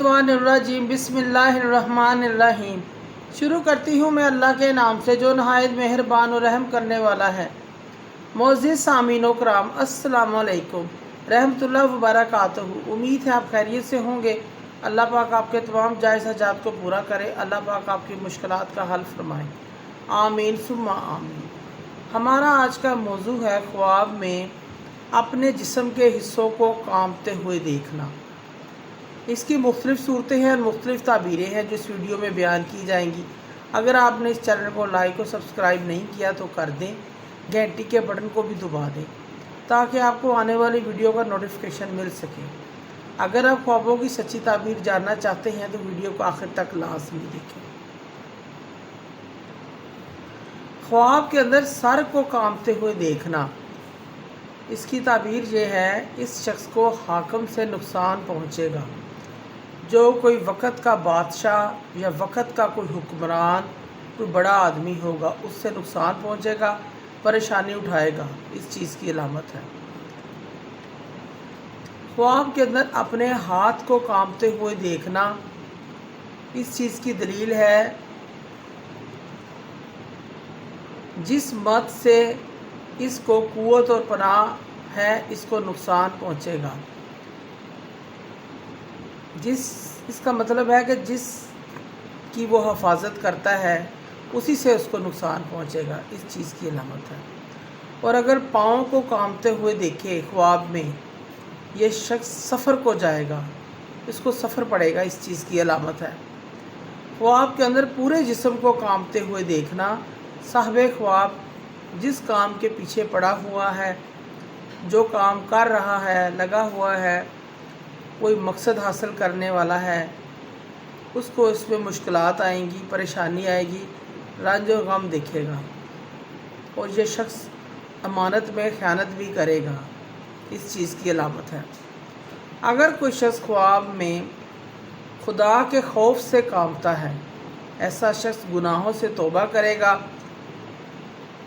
الرجیم बिस्मिल्लाहिर्रहमानिर्रहीम। शुरू करती हूँ मैं अल्लाह के नाम से जो नहायत मेहरबान और रहम करने वाला है। मोअज़्ज़िज़ सामीनो कराम, अस्सलामु अलैकुम रहमतुल्लाह व बरकातहू। उम्मीद है आप खैरियत से होंगे। अल्लाह पाक आपके तमाम जायज़ हाजात को पूरा करे। अल्लाह पाक आपकी मुश्किलात का हल फरमाए। आमीन सुम्मा आमीन। हमारा आज का मौजू है ख्वाब में अपने जिस्म के हिस्सों को कांपते हुए देखना। इसकी मुख्तलिफ़ सूरतें हैं और मुख्तलिफ़ ताबीरें हैं जो इस वीडियो में बयान की जाएंगी। अगर आपने इस चैनल को लाइक और सब्सक्राइब नहीं किया तो कर दें, घंटी के बटन को भी दबा दें ताकि आपको आने वाली वीडियो का नोटिफिकेशन मिल सके। अगर आप ख्वाबों की सच्ची ताबीर जानना चाहते हैं तो वीडियो को आखिर तक लाजमी देखें। ख्वाब के अंदर सर को कांपते हुए देखना, इसकी ताबीर ये है, इस शख्स को हाकम से नुकसान पहुँचेगा। जो कोई वक़्त का बादशाह या वक़्त का कोई हुक्मरान, कोई बड़ा आदमी होगा, उससे नुकसान पहुँचेगा, परेशानी उठाएगा, इस चीज़ की अलामत है। ख्वाब के अंदर अपने हाथ को कांपते हुए देखना, इस चीज़ की दलील है, जिस मत से इसको कुव्वत और पनाह है, इसको नुकसान पहुँचेगा। इसका मतलब है कि जिस की वो हिफाजत करता है उसी से उसको नुकसान पहुँचेगा, इस चीज़ की अलामत है। और अगर पाँव को कांपते हुए देखे ख्वाब में, ये शख्स सफ़र को जाएगा, इसको सफ़र पड़ेगा, इस चीज़ की अलामत है। ख्वाब के अंदर पूरे जिस्म को कांपते हुए देखना, साहिब ख्वाब जिस काम के पीछे पड़ा हुआ है, जो काम कर रहा है, लगा हुआ है, कोई मकसद हासिल करने वाला है, उसको इसमें मुश्किलात आएंगी, परेशानी आएगी, रंज और गम दिखेगा और ये शख्स अमानत में ख़यानत भी करेगा, इस चीज़ की अलामत है। अगर कोई शख्स ख्वाब में खुदा के खौफ से कांपता है, ऐसा शख्स गुनाहों से तौबा करेगा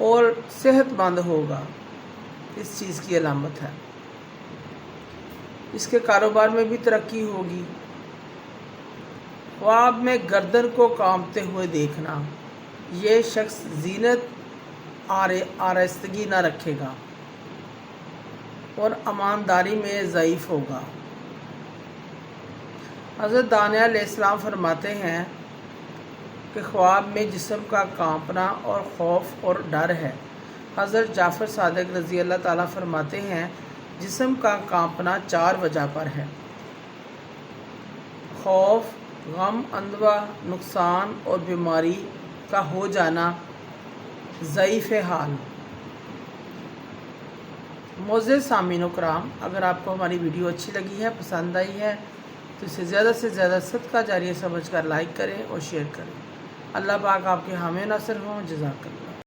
और सेहतमंद होगा, इस चीज़ की अलामत है। इसके कारोबार में भी तरक्की होगी। ख्वाब में गर्दन को कांपते हुए देखना, ये शख्स ज़ीनत आराइस्तगी न रखेगा और ईमानदारी में ज़ईफ़ होगा। हज़रत दानिया अलैहिस्सलाम फरमाते हैं कि ख्वाब में जिस्म का कांपना और खौफ और डर है। हज़रत जाफ़र सादिक रज़ी अल्लाह ताला फरमाते हैं, जिस्म का कांपना 4 वजह पर है: खौफ, गम, अंदवा, नुकसान और बीमारी का हो जाना, ज़ईफ़ हाल। मोअज़्ज़िज़ सामीनो कराम, अगर आपको हमारी वीडियो अच्छी लगी है, पसंद आई है, तो इसे ज़्यादा से ज़्यादा सदका जारिया समझकर लाइक करें और शेयर करें। अल्लाह पाक आपके हामी नासिर हों। जज़ाकल्लाह।